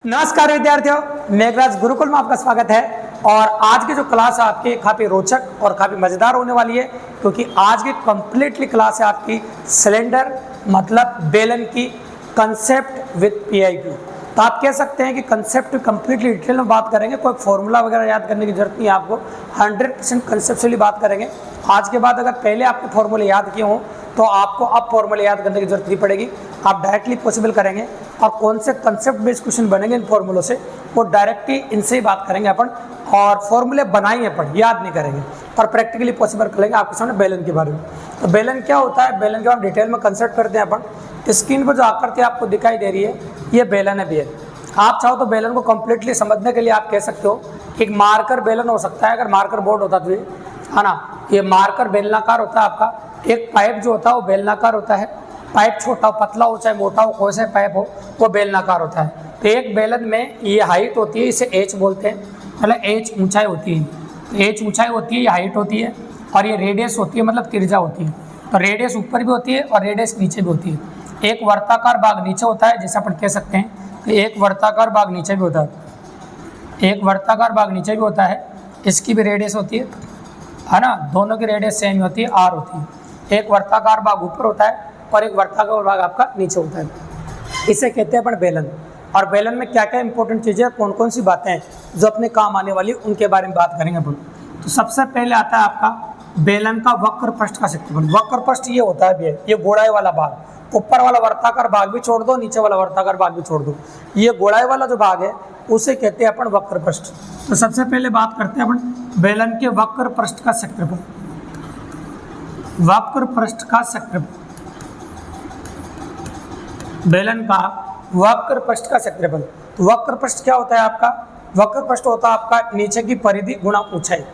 नमस्कार विद्यार्थियों, मेघराज गुरुकुल में आपका स्वागत है। और आज की जो क्लास है आपकी काफ़ी रोचक और काफ़ी मज़ेदार होने वाली है, क्योंकि आज की कंप्लीटली क्लास है आपकी सिलेंडर मतलब बेलन की कंसेप्ट विद पीआईक्यू। तो आप कह सकते हैं कि कंसेप्ट कंप्लीटली डिटेल में बात करेंगे, कोई फॉर्मूला वगैरह याद करने की जरूरत नहीं है आपको, 100% कंसेप्चुअली बात करेंगे। आज के बाद अगर पहले आपके फॉर्मूले याद किए हों तो आपको अब फॉर्मूले याद करने की जरूरत नहीं पड़ेगी, आप डायरेक्टली पॉसिबल करेंगे। और कौन से कंसेप्ट बेस्ड क्वेश्चन बनेंगे इन फॉर्मूलों से, वो डायरेक्टली इनसे ही बात करेंगे अपन, और फॉर्मूले बनाएंगे अपन, याद नहीं करेंगे, और प्रैक्टिकली पॉसिबल करेंगे आपके सामने बेलन के बारे में। तो बेलन क्या होता है, बेलन के बारे में डिटेल में कंसेप्ट करते हैं अपन। स्क्रीन पर जो आकृति आपको दिखाई दे रही है ये बेलन है भैया। आप चाहो तो बेलन को कंप्लीटली समझने के लिए आप कह सकते हो एक मार्कर बेलन हो सकता है, अगर मार्कर बोर्ड होता तो, है ना। ये मार्कर बेलनाकार होता है आपका। एक पाइप जो होता है वो बेलनाकार होता है, पाइप छोटा हो पतला हो चाहे मोटा हो, कोई सा पाइप हो वो बेलनाकार होता है। तो एक बेलन में ये हाइट होती है, इसे एच बोलते हैं, मतलब एच ऊंचाई होती है, एच ऊंचाई होती है, ये हाइट होती है, और ये रेडियस होती है मतलब त्रिज्या होती है। तो रेडियस ऊपर भी होती है और रेडियस नीचे भी होती है। एक वर्ताकार भाग नीचे होता है, जैसे अपन कह सकते हैं कि एक वर्ताकार भाग नीचे भी होता है, एक वर्ताकार भाग नीचे भी होता है, इसकी भी रेडियस होती है ना, दोनों की रेडियस सेम होती है, आर होती है। एक वर्ताकार भाग ऊपर होता है और एक वर्ताकार भाग आपका नीचे होता है, इसे कहते हैं अपन बेलन। और बेलन में क्या क्या इंपॉर्टेंट चीज़ें, कौन कौन सी बातें हैं जो अपने काम आने वाली उनके बारे में बात करेंगे अपन। तो सबसे पहले आता है आपका बेलन का वक्र पृष्ठ का क्षेत्रफल। वक्र पृष्ठ ये होता है भैया, ये गोलाई वाला भाग, ऊपर वाला वर्ताकार भाग भी छोड़ दो, नीचे वाला वर्ताकार भाग भी छोड़ दो, ये गोलाई वाला जो भाग है उसे कहते हैं अपन वक्र पृष्ठ। तो सबसे पहले बात करते हैं अपन बेलन के वक्र पृष्ठ का क्षेत्रफल। वक्र पृष्ठ का क्षेत्रफल, बेलन का वक्र पृष्ठ का क्षेत्रफल। तो वक्र पृष्ठ क्या होता है आपका, वक्र पृष्ठ होता है आपका नीचे की परिधि गुणा ऊंचाई।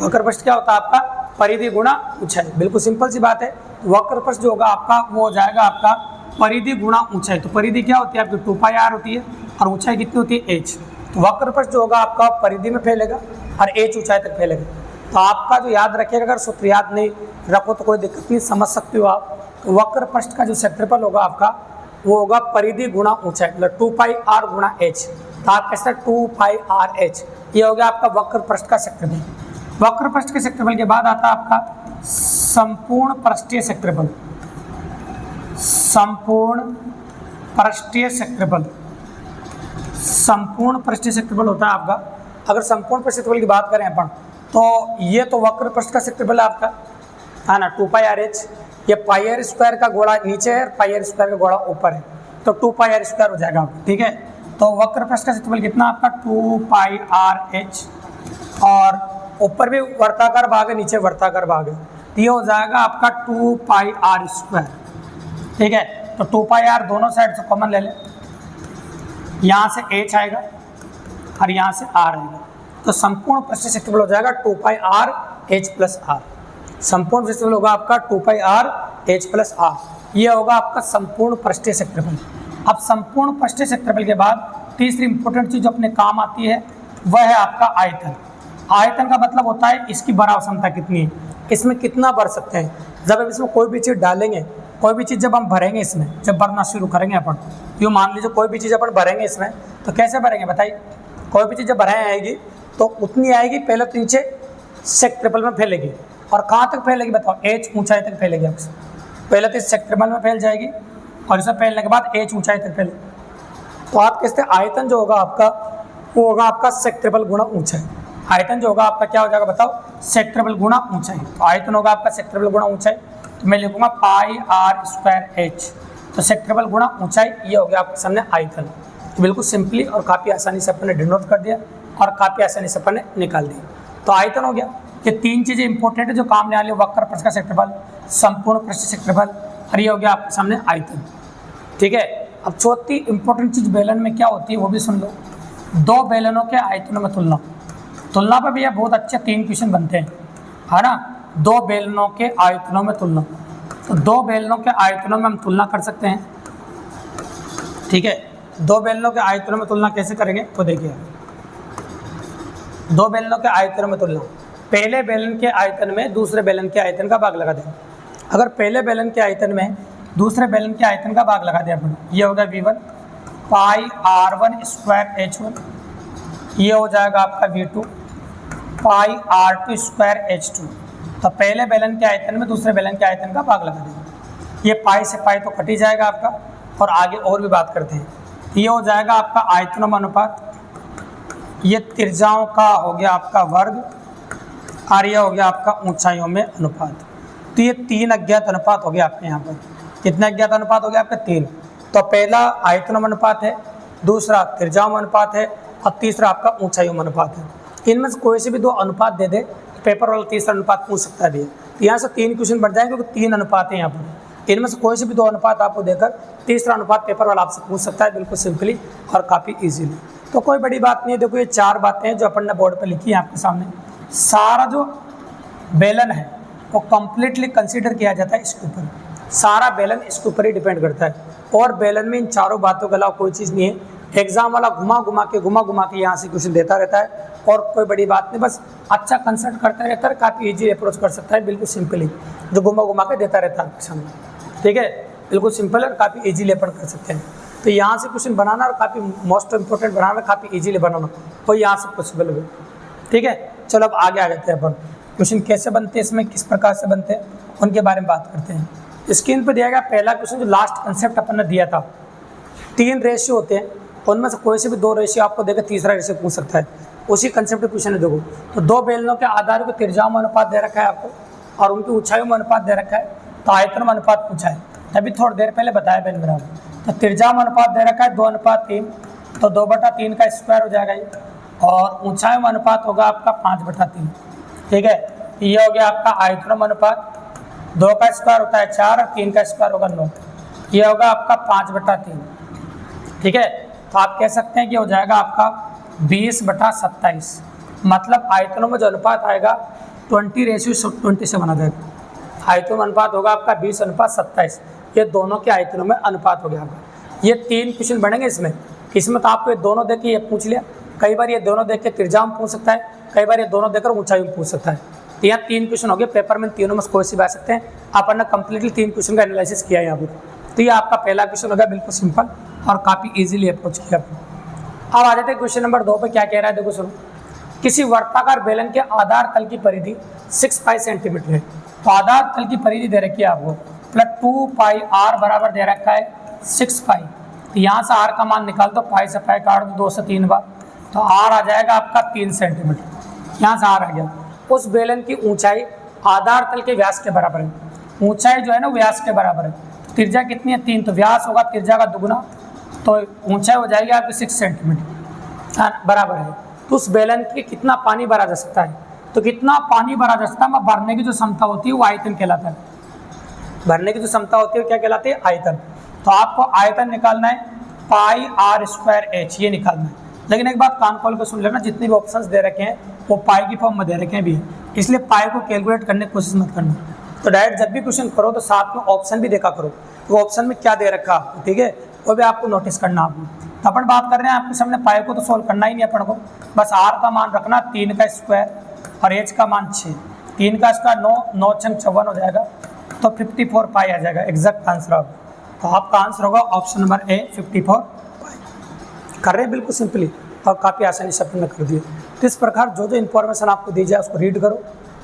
वक्र पृष्ठ क्या होता है आपका, परिधि गुणा ऊंचाई, बिल्कुल सिंपल सी बात है। वक्र पृष्ठ जो होगा आपका वो हो जाएगा आपका परिधि गुणा ऊंचाई। तो परिधि क्या होती है आपकी 2πr होती है, और ऊंचाई कितनी होती है h। तो वक्र पृष्ठ जो होगा आपका परिधि में फैलेगा और h ऊंचाई तक फैलेगा। तो आपका जो याद रखिएगा, अगर सूत्र याद नहीं रखो तो कोई दिक्कत नहीं, समझ सकते हो आप। तो वक्र पृष्ठ का जो क्षेत्रफल होगा आपका वो होगा परिधि गुणा ऊंचाई, मतलब 2πr गुणा h। तो आप कैसे 2πrh, ये हो गया आपका वक्र पृष्ठ का क्षेत्रफल। वक्र पृष्ठ के क्षेत्रफल के बाद आता है आपका संपूर्ण पृष्ठीय क्षेत्रफल। संपूर्ण पृष्ठीय क्षेत्रफल, संपूर्ण पृष्ठीय क्षेत्रफल होता है आपका। अगर संपूर्ण पृष्ठीय क्षेत्रफल की बात करें अपन तो ये तो वक्र पृष्ठ का क्षेत्रफल है आपका, है ना, 2πrh। ये पाई स्क्वायर का गोला नीचे है, पाई स्क्वायर का गोला ऊपर है, तो 2πr स्क्वायर हो जाएगा आपका, ठीक है। तो वक्र पृष्ठ का क्षेत्रफल कितना आपका 2πrh, और ऊपर भी वर्ताकार भाग है नीचे वर्ताकार भाग है, तो ये हो जाएगा आपका 2πr स्क्वायर, ठीक है। तो 2πr दोनों साइड से कॉमन ले लें, यहाँ से h आएगा और यहाँ से r आएगा, तो संपूर्ण पृष्ठीय क्षेत्रफल हो जाएगा 2πrh प्लस r। संपूर्ण क्षेत्रफल होगा आपका 2πrh प्लस r, ये होगा आपका संपूर्ण पृष्ठीय क्षेत्रफल। अब संपूर्ण पृष्ठीय क्षेत्रफल के बाद तीसरी इंपॉर्टेंट चीज अपने काम आती है, वह है आपका आयतन। आयतन का मतलब होता है इसकी भराव क्षमता कितनी है, इसमें कितना भर सकते हैं। जब हम इसमें कोई भी चीज़ डालेंगे, कोई भी चीज़ जब हम भरेंगे, इसमें जब भरना शुरू करेंगे अपन, यूँ मान लीजिए कोई भी चीज़ अपन भरेंगे इसमें, तो कैसे भरेंगे बताइए। कोई भी चीज़ जब भराए आएगी तो उतनी आएगी, पहले तो नीचे क्षेत्रफल में फैलेगी, और कहाँ तक फैलेगी बताओ, h ऊंचाई तक फैलेगी आपसे। पहले तो इस क्षेत्रफल में फैल जाएगी और इसे फैलने के बाद h ऊंचाई तक फैलेगी। तो आप कहते हैं आयतन जो होगा आपका वो होगा आपका क्षेत्रफल गुणा ऊंचाई। आयतन जो होगा आपका क्या हो जाएगा बताओ, क्षेत्रफल गुणा ऊंचाई। तो आयतन होगा आपका क्षेत्रफल गुणा ऊंचाई, तो मैं लिखूंगा πr²h। तो क्षेत्रफल गुणा ऊंचाई, ये हो गया आपके सामने आयतन। तो बिल्कुल सिंपली और काफ़ी आसानी से अपन ने डिनोट कर दिया और काफ़ी आसानी से अपन ने निकाल दिया। तो आयतन हो गया। ये तीन चीज़ें इंपॉर्टेंट है जो काम में आने, वक्र पृष्ठ का क्षेत्रफल, संपूर्ण पृष्ठीय क्षेत्रफल, और ये हो गया आपके सामने आयतन, ठीक है। अब चौथी इंपॉर्टेंट चीज़ बेलन में क्या होती है वो भी सुन लो, दो बेलनों के आयतनों में तुलना। तुलना पर भैया बहुत अच्छे 3 क्वेश्चन बनते हैं, है ना। दो बेलनों के आयतनों में तुलना, तो दो बेलनों के आयतनों में हम तुलना कर सकते हैं, ठीक है। दो बेलनों के आयतनों में तुलना कैसे करेंगे तो देखिए, दो बेलनों के आयतनों में तुलना, पहले बेलन के आयतन में दूसरे बेलन के आयतन का भाग लगा दें। अगर पहले बेलन के आयतन में दूसरे बेलन के आयतन का भाग लगा दिया अपन, ये होगा V1 पाई R1 स्क्वायर H1, ये हो जाएगा आपका V2 पाई R2 स्क्वायर H2। तो पहले बेलन के आयतन में दूसरे बेलन के आयतन का भाग लगा देंगे। ये पाई से पाई तो कट ही जाएगा आपका। और आगे और भी बात करते हैं, ये हो जाएगा आपका आयतनों अनुपात, ये त्रिज्याओं का हो गया आपका वर्ग, और ये हो गया आपका ऊंचाइयों में अनुपात। तो ये 3 अज्ञात अनुपात हो गया आपके यहाँ पर। कितने अज्ञात अनुपात हो गया आपके? 3। तो पहला आयतनों अनुपात है, दूसरा त्रिज्याओं अनुपात है, और तीसरा आपका ऊंचाइयों अनुपात है। इनमें से कोई से भी 2 अनुपात दे दे, पेपर वाला तीसरा अनुपात पूछ सकता है। तो यहाँ से 3 क्वेश्चन बढ़ जाएंगे क्योंकि 3 अनुपात है यहाँ पर। इनमें से कोई से भी 2 अनुपात आपको देकर तीसरा अनुपात पेपर वाला आपसे पूछ सकता है, बिल्कुल सिंपली और काफ़ी ईजिली। तो कोई बड़ी बात नहीं है। देखो ये 4 बातें हैं जो अपन ने बोर्ड पर लिखी है आपके सामने। सारा जो बेलन है वो कम्प्लीटली कंसिडर किया जाता है इसके ऊपर, सारा बेलन इसके ऊपर ही डिपेंड करता है। और बेलन में इन चारों बातों के अलावा कोई चीज़ नहीं है। एग्जाम वाला घुमा घुमा के यहाँ से क्वेश्चन देता रहता है, और कोई बड़ी बात नहीं, बस अच्छा कंसल्ट करता रहता है, काफ़ी इजी अप्रोच कर सकता है, बिल्कुल सिंपली जो घुमा घुमा के देता रहता है आपके सामने। ठीक है, बिल्कुल सिंपल और काफ़ी इजीली अपन कर सकते हैं। तो यहाँ से क्वेश्चन बनाना और काफ़ी मोस्ट इंपॉर्टेंट बनाना, काफ़ी इजीली बनाना, वो यहाँ से पॉसिबल हो। ठीक है, चलो अब आगे आ जाते हैं अपन। क्वेश्चन कैसे बनते हैं, इसमें किस प्रकार से बनते हैं, उनके बारे में बात करते हैं। स्क्रीन पर दिया गया पहला क्वेश्चन, जो लास्ट कंसेप्ट अपन ने दिया था, 3 रेशियो होते हैं, उनमें से कोई से भी 2 रेशियो आपको देकर तीसरा रेशियो पूछ सकता है। उसी कंसेप्ट के क्वेश्चन है। देखो, तो 2 बेलनों के आधार पर त्रिज्याओं में अनुपात दे रखा है आपको, और उनकी ऊंचाइयों में अनुपात दे रखा है, तो आयतन में अनुपात पूछा है। तभी थोड़ी देर पहले बताया मैंने बराबर। तो त्रिज्या में अनुपात दे रखा है 2:3, तो 2/3 का स्क्वायर हो जाएगा ये, और ऊंचाई में अनुपात होगा आपका 5/3। ठीक है, ये हो गया आपका आयतन में अनुपात। 2 का स्क्वायर होता है 4, और 3 का स्क्वायर होगा 9, ये होगा आपका 5/3। ठीक है, तो आप कह सकते हैं कि हो जाएगा आपका 20/27। मतलब आयतनों में जो अनुपात आएगा 20:20 से बना जाएगा। आयतनों में अनुपात होगा आपका 20:27। ये दोनों के आयतनों में अनुपात हो गया आपका। ये 3 क्वेश्चन बनेंगे इसमें तो आपको ये दोनों देख के ये पूछ लिया, कई बार ये दोनों देख के त्रिज्या में पूछ सकता है, कई बार ये दोनों देखकर ऊंचाई में पूछ सकता है। तो यहाँ 3 क्वेश्चन हो गए पेपर में, तीनों में कोई सी भी आ सकते हैं। अपन ने कंप्लीटली 3 क्वेश्चन का एनालिसिस किया है यहाँ पर। तो ये आपका पहला क्वेश्चन होगा, बिल्कुल सिंपल और काफ़ी ईजिली अप्रोच किया। अब आ जाते हैं क्वेश्चन नंबर 2 पे। क्या कह रहा है, देखो सुनो। किसी वर्ताकार बेलन के आधार तल की परिधि 6 पाई सेंटीमीटर है। तो आधार तल की परिधि दे रखी है आपको, प्लस 2 पाई आर बराबर दे रखा है 6 पाई। तो यहाँ से आर का मान निकाल दो, पाई से पाई काट दो 2 से 3 बार, तो आर आ जाएगा आपका 3 सेंटीमीटर। यहाँ से आर आ गया। उस बेलन की ऊंचाई आधार तल के व्यास के बराबर है। ऊंचाई जो है ना व्यास के बराबर है। त्रिज्या कितनी है? 3, तो व्यास होगा त्रिज्या का दुगुना, तो ऊंचाई हो जाएगी आपकी 6 सेंटीमीटर बराबर है। तो उस बेलन के कितना पानी भरा जा सकता है? तो कितना पानी भरा जा सकता है, भरने की जो क्षमता होती है वो आयतन कहलाता है। भरने की जो क्षमता होती है क्या कहलाती है? आयतन। तो आपको आयतन निकालना है पाई आर स्क्वायर एच, ये निकालना है। लेकिन एक बात कान खोल कर सुन लेना, जितने भी ऑप्शंस दे रखे हैं वो पाई की फॉर्म में दे रखे हैं भी, इसलिए पाई को कैलकुलेट करने की कोशिश मत करना। तो डायरेक्ट जब भी क्वेश्चन करो तो साथ में ऑप्शन भी देखा करो, तो ऑप्शन में क्या दे रखा आपको, ठीक है, वो भी आपको नोटिस करना। आपको तो अपन बात कर रहे हैं आपके सामने, पाई को तो सोल्व करना ही नहीं अपन को, बस आर का मान रखना 3 का स्क्वायर और एच का मान 6। 3 का स्क्वायर 9, 9 छंग 54 हो जाएगा, तो 54 पाई आ जाएगा। एग्जैक्ट आंसर होगा। तो आपका आंसर होगा ऑप्शन नंबर ए 54 पाई। कर रहे हैं बिल्कुल सिंपली और काफ़ी आसानी से अपन ने कर दिया। तो इस प्रकार जो जो इन्फॉर्मेशन आपको दी जाए उसको रीड करो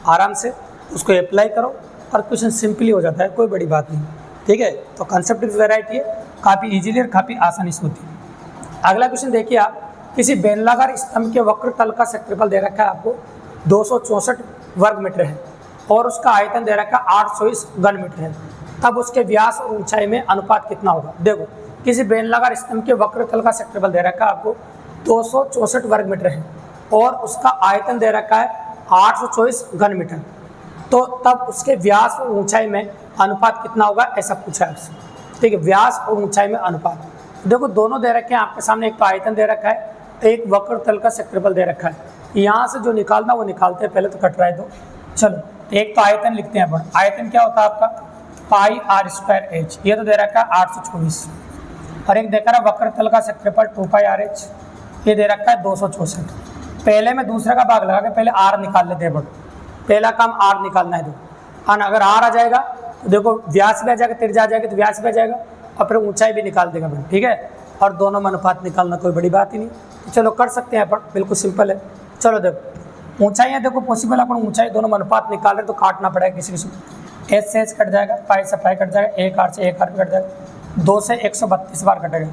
आराम से, उसको अप्लाई करो और क्वेश्चन सिंपली हो जाता है, कोई बड़ी बात नहीं, ठीक है। तो कंसेप्ट की वैरायटी है, काफ़ी इजीली और काफ़ी आसानी से होती है। अगला क्वेश्चन देखिए आप, किसी बेलनाकार स्तंभ के वक्र तल का क्षेत्रफल दे रखा है आपको 264 वर्ग मीटर है और उसका आयतन दे रखा है 820 घन मीटर है, तब उसके व्यास और ऊंचाई में अनुपात कितना होगा। देखो, किसी बेलनाकार स्तंभ के वक्र तल का क्षेत्रफल दे रखा है आपको 264 वर्ग मीटर है और उसका आयतन दे रखा है 824 घन मीटर, तो तब उसके व्यास और ऊंचाई में अनुपात कितना होगा, ऐसा पूछा है उससे, ठीक है। व्यास और ऊंचाई में अनुपात, देखो दोनों दे रखे हैं आपके सामने, एक तो आयतन दे रखा है, एक वक्र तल का क्षेत्रफल दे रखा है। यहाँ से जो निकालना वो निकालते हैं, पहले तो कट रहा है। तो चलो एक तो आयतन लिखते हैं अपन। आयतन क्या होता है आपका? पाई आर स्क्वायर एच, ये तो दे रखा है 824, और एक देखा रहा वक्र तल का क्षेत्रफल 2 पाई आर एच, ये दे रखा है 264। पहले में दूसरे का भाग लगा के पहले आर निकाल लेते हैं। बट पहला काम आर निकालना है। तो अगर आर आ जाएगा तो देखो व्यास भी आ जाएगा, त्रिज्या आ जाएगी तो व्यास भी आ जाएगा और फिर ऊंचाई भी निकाल देगा बन, ठीक है। और दोनों में अनुपात निकालना कोई बड़ी बात ही नहीं। तो चलो कर सकते हैं अपन, बिल्कुल सिंपल है। चलो देखो ऊंचाइयाँ देखो पॉसिबल, अपन ऊंचाई दोनों में अनुपात निकाल रहे तो काटना पड़ेगा किसी किसी को। एच से एच कट जाएगा, पाई से पाई कट जाएगा, एक आर से एक आर भी कट जाएगा, 2 से 132 बार कटेगा।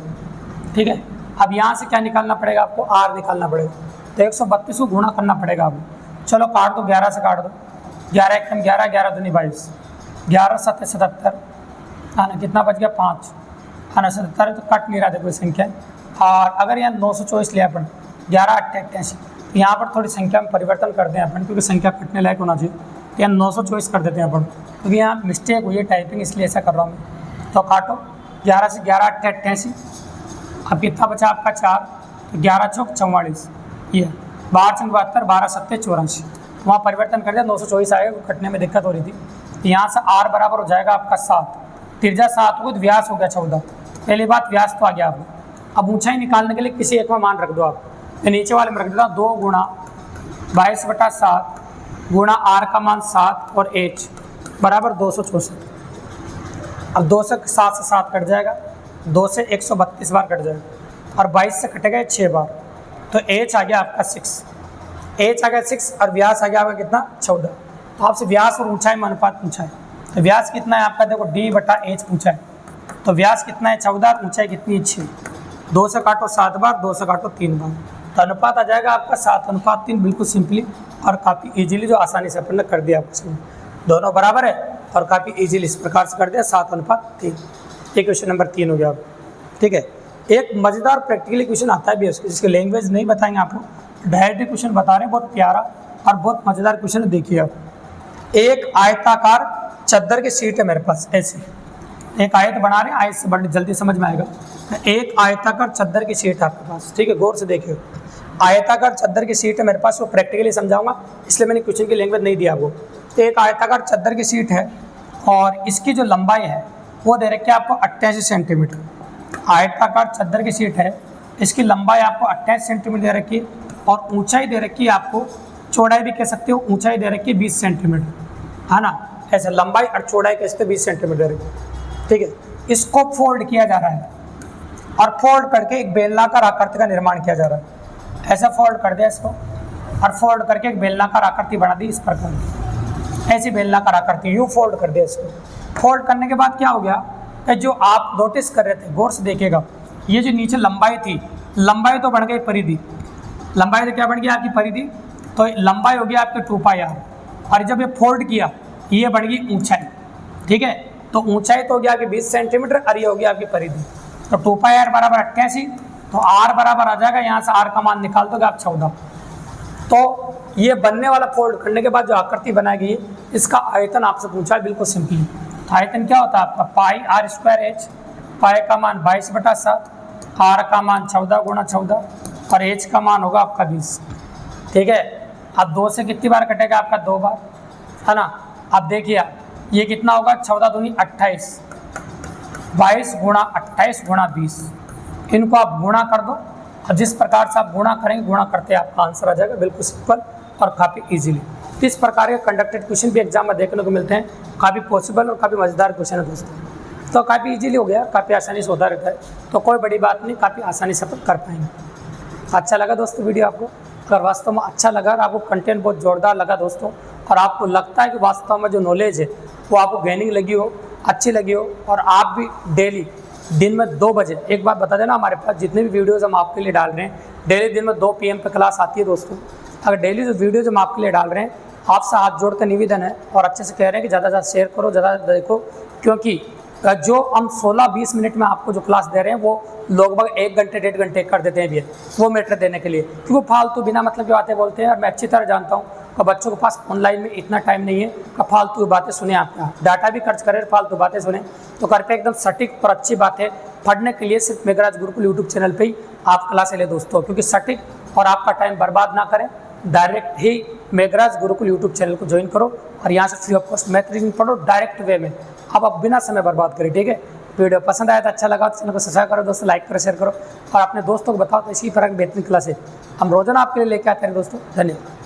ठीक है, अब यहाँ से क्या निकालना पड़ेगा आपको, आर निकालना पड़ेगा। तो 132 को गुणा करना पड़ेगा आपको। चलो काट दो, 11 से काट दो, 11 एकम 11, 11 दूनी 22, 11 7 77, है ना, कितना बच गया 5, है ना, 77 है तो कट नहीं रहा देखो संख्या। और अगर यहाँ 924 लिया अपन, 11 8 88, तो यहाँ पर थोड़ी संख्या में परिवर्तन कर दें अपन, क्योंकि संख्या कटने लायक होना चाहिए। तो यहाँ 924 कर देते हैं अपन, क्योंकि यहाँ मिस्टेक हुई है टाइपिंग, इसलिए ऐसा कर रहा हूँ मैं। तो काटो, 11 से 11 8 88, अब कितना बचा आपका 4, तो 11 चौक 44, ये 12 चंग 72, 12 7 84, वहाँ परिवर्तन कर दिया, 924 आएगा, कटने में दिक्कत हो रही थी। तो यहाँ से आर बराबर हो जाएगा आपका 7, त्रिज्या 7 हो गई तो व्यास हो गया 14। पहली बात व्यास तो आ गया आपको। अब ऊंचाई निकालने के लिए किसी एक में मान रख दो आप, तो नीचे वाले में रख देता 2 गुणा 22/7 गुणा आर का मान 7 और एच बराबर 264। अब 2 से 7 से 7 कट जाएगा, 2 से 132 बार कट जाएगा, और 22 से कटेगा 6 बार, तो एच आ गया आपका 6, एच आ गया 6 और व्यास आ गया आपका कितना 14। तो आपसे व्यास और ऊंचाई में अनुपात पूछा है, तो व्यास कितना है आपका देखो d/h पूछा है, तो व्यास कितना है 14, ऊंचाई कितनी है 6, 2 से काटो 7 बार, 2 से काटो 3 बार, तो अनुपात आ जाएगा आपका 7:3, बिल्कुल सिंपली और काफ़ी इजीली, जो आसानी से अपन ने कर दिया आपको समझ, दोनों बराबर है और काफ़ी इजीली इस प्रकार से कर दिया 7:3। ये क्वेश्चन नंबर 3 हो गया आप। ठीक है, एक मज़ेदार प्रैक्टिकली क्वेश्चन आता है भी उसके, जिसके लैंग्वेज नहीं बताएंगे आपको, डायरेक्ट क्वेश्चन बता रहे हैं, बहुत प्यारा और बहुत मज़ेदार क्वेश्चन। देखिए आप, एक आयताकार चद्दर की शीट है मेरे पास, ऐसे एक आयत बना रहे हैं, आयत से बड़ी जल्दी समझ में आएगा। एक आयताकार चद्दर की शीट है आपके पास, ठीक है, गौर से देखिए, आयताकार चद्दर की शीट है मेरे पास, वो प्रैक्टिकली समझाऊंगा, इसलिए मैंने क्वेश्चन की लैंग्वेज नहीं दिया आपको। तो एक आयताकार चद्दर की शीट है और इसकी जो लंबाई है वो दे रखी है आपको 88 सेंटीमीटर। आयताकार चद्दर की शीट है, इसकी लंबाई आपको 28 सेंटीमीटर दे रखी है, और ऊंचाई दे रखी है आपको, चौड़ाई भी कह सकते हो, ऊंचाई दे रखी है 20 सेंटीमीटर, है ना, ऐसे लंबाई और चौड़ाई कह सकते 20 सेंटीमीटर दे रखी। ठीक है, इसको फोल्ड किया जा रहा है और फोल्ड करके एक बेलनाकार आकृति का निर्माण किया जा रहा है। ऐसा फोल्ड कर दिया इसको और फोल्ड करके एक बेलनाकार आकृति बना दी इस प्रकार, ऐसी बेलनाकार आकृति यूँ फोल्ड कर दिया इसको। फोल्ड करने के बाद क्या हो गया कि जो आप नोटिस कर रहे थे, गौर से देखिएगा, ये जो नीचे लंबाई थी, लंबाई तो बन गई परिधि, लंबाई तो क्या बन गई आपकी परिधि, तो लंबाई हो गई आपके 2πr, और जब ये फोल्ड किया ये बन गई ऊंचाई। ठीक है, तो ऊंचाई तो हो गया आपकी 20 सेंटीमीटर और ये हो गया आपकी परिधि। तो 2πr बराबर 88, तो r बराबर आ जाएगा, यहाँ से r का मान निकाल दोगे आप 14। तो ये बनने वाला फोल्ड करने के बाद जो आकृति बनाएगी, इसका आयतन आपसे पूछा है, बिल्कुल सिंपली। तो आयतन क्या होता है आपका, पाई r²h, पाई का मान 22/7, r का मान 14 × 14 और h का मान होगा आपका 20। ठीक है, अब 2 से कितनी बार कटेगा आपका 2 बार, है ना। अब देखिए ये कितना होगा, 14 दूनी 28, 22 × 28 × 20, इनको आप गुणा कर दो, और जिस प्रकार से आप गुणा करेंगे, गुणा करते आपका आंसर आ जाएगा, बिल्कुल सिंपल और काफ़ी इजीली। इस प्रकार के कंडक्टेड क्वेश्चन भी एग्जाम में देखने को मिलते हैं, काफ़ी पॉसिबल और काफ़ी मज़ेदार क्वेश्चन है दोस्तों। तो काफ़ी इजीली हो गया, काफ़ी आसानी से होता रहता है, तो कोई बड़ी बात नहीं, काफ़ी आसानी से कर पाएंगे। अच्छा लगा दोस्तों वीडियो आपको? अगर वास्तव में अच्छा लगा और आपको कंटेंट बहुत ज़ोरदार लगा दोस्तों, और आपको लगता है कि वास्तव में जो नॉलेज है वो आपको गेनिंग लगी हो, अच्छी लगी हो, और आप भी डेली दिन में 2 बजे, एक बात बता देना, हमारे पास जितने भी वीडियोज़ हम आपके लिए डाल रहे हैं, डेली दिन में 2 PM पे क्लास आती है दोस्तों। अगर डेली जो वीडियोज़ हम आपके लिए डाल रहे हैं, आपसे हाथ जोड़ कर निवेदन है और अच्छे से कह रहे हैं कि ज़्यादा से ज़्यादा शेयर करो, ज़्यादा देखो, क्योंकि जो हम 16-20 मिनट में आपको जो क्लास दे रहे हैं वो लगभग 1 घंटे 1.5 घंटे कर देते हैं भैया, वो मैटर देने के लिए, क्योंकि वो फालतू बिना मतलब की बातें बोलते हैं। और मैं अच्छी तरह जानता हूँ कि बच्चों के पास ऑनलाइन में इतना टाइम नहीं है कि फालतू बातें सुने, आपका डाटा भी खर्च करें, फालतू बातें सुने। तो करके एकदम सटीक और अच्छी बात है पढ़ने के लिए सिर्फ मेघराज गुरुकुल यूट्यूब चैनल पर ही आप क्लासें ले दोस्तों, क्योंकि सटीक और आपका टाइम बर्बाद ना करें, डायरेक्ट ही मेघराज गुरुकुल यूट्यूब चैनल को ज्वाइन करो और यहाँ से free of cost math reasoning पढ़ो डायरेक्ट वे में, अब बिना समय बर्बाद करें। ठीक है, वीडियो पसंद आया तो अच्छा लगा तो चैनल को सब्सक्राइब करो दोस्तों, लाइक करो, शेयर करो और अपने दोस्तों को बताओ। तो इसी तरह की बेहतरीन क्लासें हम रोजाना आपके लिए लेके आते हैं दोस्तों। धन्यवाद।